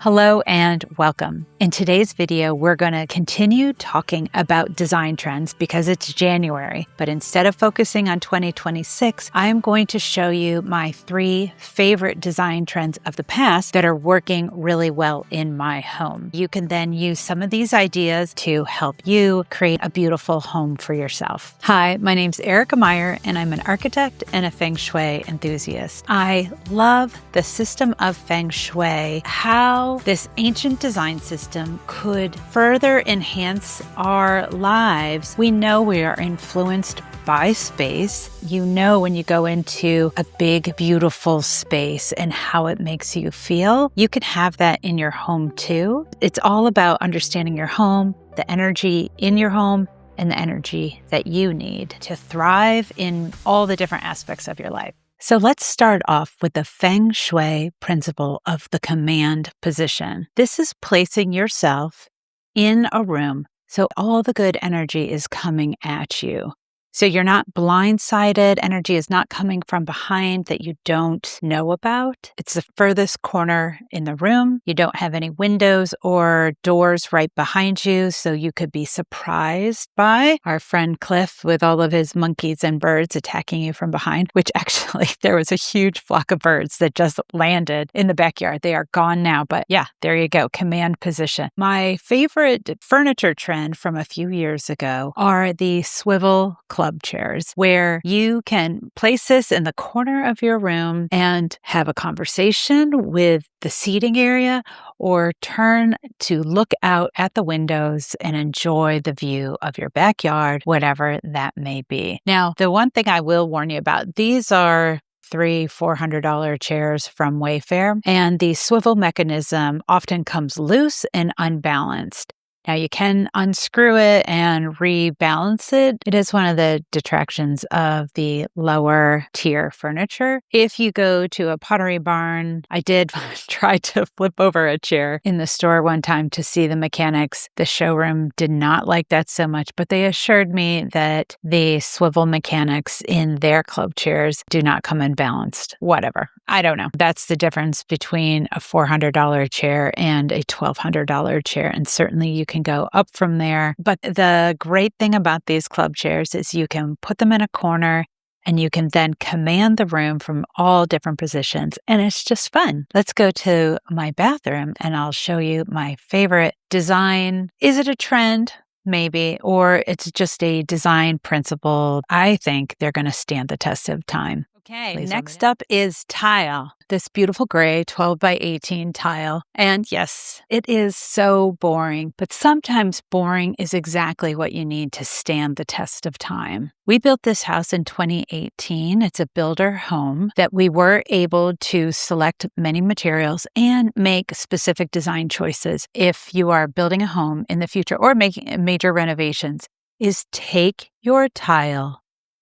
Hello and welcome. In today's video, we're going to continue talking about design trends because it's January. But instead of focusing on 2026, I'm going to show you my 3 favorite design trends of the past that are working really well in my home. You can then use some of these ideas to help you create a beautiful home for yourself. Hi, my name's Erica Meyer, and I'm an architect and a Feng Shui enthusiast. I love the system of Feng Shui, how this ancient design system could further enhance our lives. We know we are influenced by space. You know when you go into a big, beautiful space and how it makes you feel. You can have that in your home too. It's all about understanding your home, the energy in your home, and the energy that you need to thrive in all the different aspects of your life. So let's start off with the Feng Shui principle of the command position. This is placing yourself in a room so all the good energy is coming at you. So you're not blindsided. Energy is not coming from behind that you don't know about. It's the furthest corner in the room. You don't have any windows or doors right behind you, so you could be surprised by our friend Cliff with all of his monkeys and birds attacking you from behind, which actually there was a huge flock of birds that just landed in the backyard. They are gone now, but yeah, there you go, command position. My favorite furniture trend from a few years ago are the swivel club chairs, where you can place this in the corner of your room and have a conversation with the seating area, or turn to look out at the windows and enjoy the view of your backyard, whatever that may be. Now, the one thing I will warn you about, these are $300-$400 chairs from Wayfair, and the swivel mechanism often comes loose and unbalanced. Now, you can unscrew it and rebalance it. It is one of the detractions of the lower tier furniture. If you go to a Pottery Barn, I did try to flip over a chair in the store one time to see the mechanics. The showroom did not like that so much, but they assured me that the swivel mechanics in their club chairs do not come unbalanced. Whatever. I don't know. That's the difference between a $400 chair and a $1,200 chair, and certainly you can go up from there. But the great thing about these club chairs is you can put them in a corner and you can then command the room from all different positions, and it's just fun. Let's go to my bathroom and I'll show you my favorite design. Is it a trend? Maybe, or it's just a design principle. I think they're going to stand the test of time. Okay, next up is tile. This beautiful gray 12 by 18 tile. And yes, it is so boring, but sometimes boring is exactly what you need to stand the test of time. We built this house in 2018. It's a builder home that we were able to select many materials and make specific design choices. If you are building a home in the future or making major renovations, is take your tile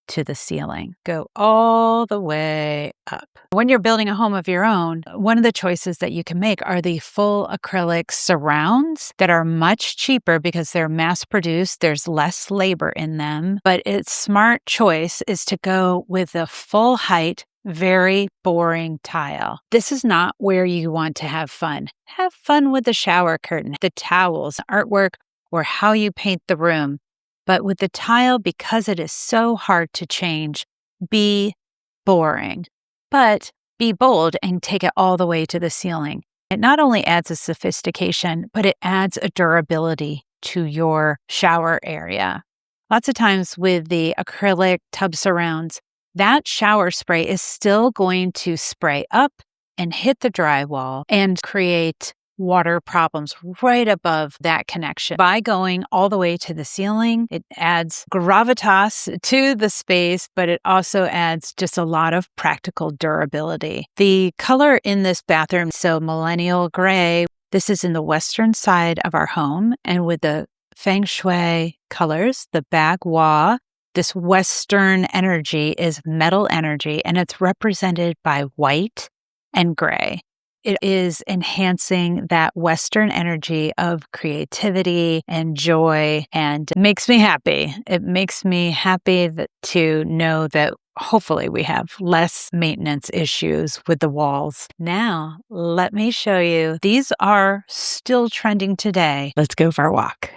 to the ceiling. Go all the way up. When you're building a home of your own, one of the choices that you can make are the full acrylic surrounds that are much cheaper because they're mass produced. There's less labor in them, but its smart choice is to go with a full height, very boring tile. This is not where you want to have fun. Have fun with the shower curtain, the towels, artwork, or how you paint the room. But with the tile, because it is so hard to change, be boring. But be bold and take it all the way to the ceiling. It not only adds a sophistication, but it adds a durability to your shower area. Lots of times with the acrylic tub surrounds, that shower spray is still going to spray up and hit the drywall and create water problems right above that connection. By going all the way to the ceiling, it adds gravitas to the space, but it also adds just a lot of practical durability. The color in this bathroom, so millennial gray, this is in the western side of our home, and with the Feng Shui colors, the bagua, this western energy is metal energy, and it's represented by white and gray. It is enhancing that Western energy of creativity and joy, and makes me happy. It makes me happy to know that hopefully we have less maintenance issues with the walls. Now, let me show you. These are still trending today. Let's go for a walk.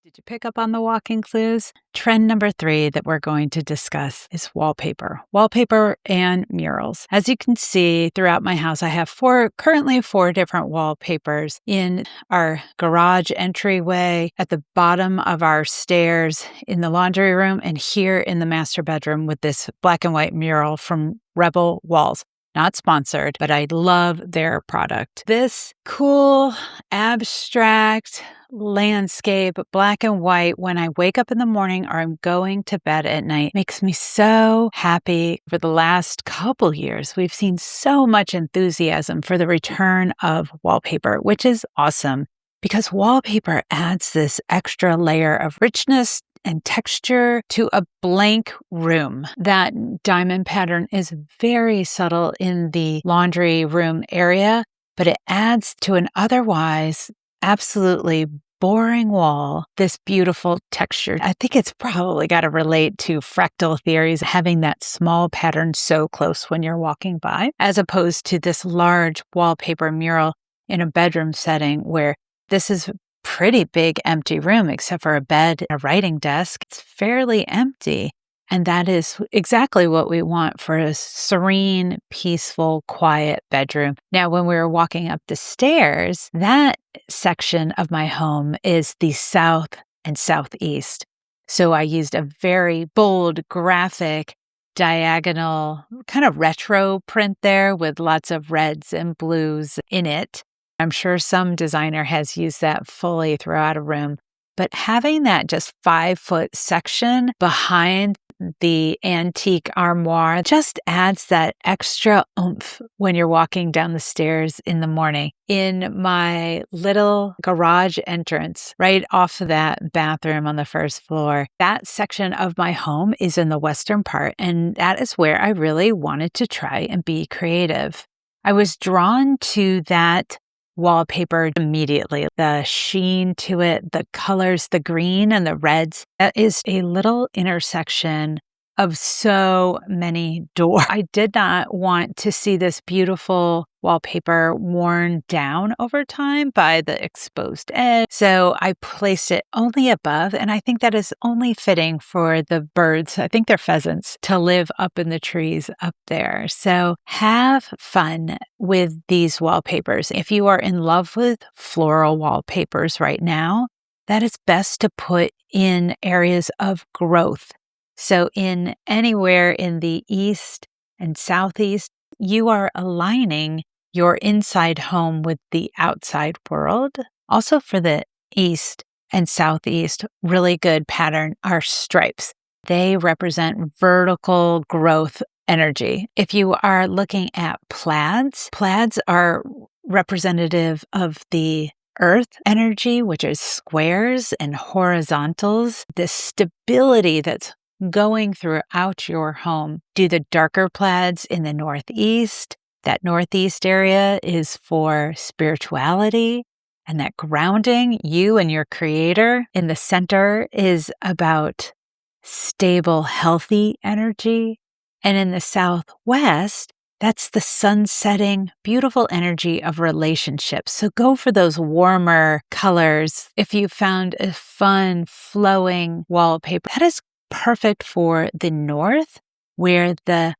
Did you pick up on the walking clues? Trend number 3 that we're going to discuss is wallpaper. Wallpaper and murals. As you can see throughout my house, I have currently four different wallpapers in our garage entryway, at the bottom of our stairs, in the laundry room, and here in the master bedroom with this black and white mural from Rebel Walls. Not sponsored, but I love their product. This cool, abstract landscape, black and white, when I wake up in the morning or I'm going to bed at night, makes me so happy. For the last couple years, we've seen so much enthusiasm for the return of wallpaper, which is awesome because wallpaper adds this extra layer of richness and texture to a blank room. That diamond pattern is very subtle in the laundry room area, but it adds to an otherwise absolutely boring wall this beautiful texture. I think it's probably got to relate to fractal theories, having that small pattern so close when you're walking by, as opposed to this large wallpaper mural in a bedroom setting where this is pretty big empty room except for a bed and a writing desk. It's fairly empty. And that is exactly what we want for a serene, peaceful, quiet bedroom. Now, when we were walking up the stairs, that section of my home is the south and southeast. So I used a very bold, graphic, diagonal, kind of retro print there with lots of reds and blues in it. I'm sure some designer has used that fully throughout a room, but having that just 5-foot section behind the antique armoire just adds that extra oomph when you're walking down the stairs in the morning. In my little garage entrance, right off of that bathroom on the first floor, that section of my home is in the western part, and that is where I really wanted to try and be creative. I was drawn to that wallpaper immediately. The sheen to it, the colors, the green and the reds. That is a little intersection of so many doors. I did not want to see this beautiful wallpaper worn down over time by the exposed edge. So I placed it only above, and I think that is only fitting for the birds. I think they're pheasants to live up in the trees up there. So have fun with these wallpapers. If you are in love with floral wallpapers right now, that is best to put in areas of growth. So in anywhere in the east and southeast, you are aligning your inside home with the outside world. Also for the east and southeast, really good pattern are stripes. They represent vertical growth energy. If you are looking at plaids are representative of the earth energy, which is squares and horizontals, this stability that's going throughout your home. Do the darker plaids in the northeast. That northeast area is for spirituality and that grounding, you and your creator. In the center is about stable, healthy energy. And in the southwest, that's the sun setting, beautiful energy of relationships. So go for those warmer colors. If you found a fun, flowing wallpaper, that is perfect for the north, where the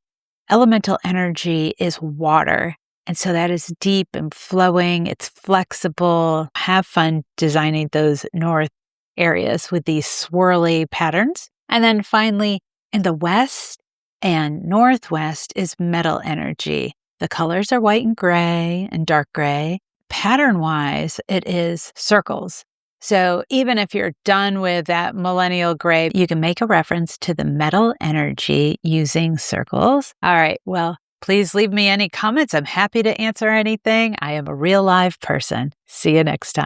elemental energy is water. And so that is deep and flowing. It's flexible. Have fun designing those north areas with these swirly patterns. And then finally, in the west and northwest is metal energy. The colors are white and gray and dark gray. Pattern-wise, it is circles. So even if you're done with that millennial gray, you can make a reference to the metal energy using circles. All right, well, please leave me any comments. I'm happy to answer anything. I am a real live person. See you next time.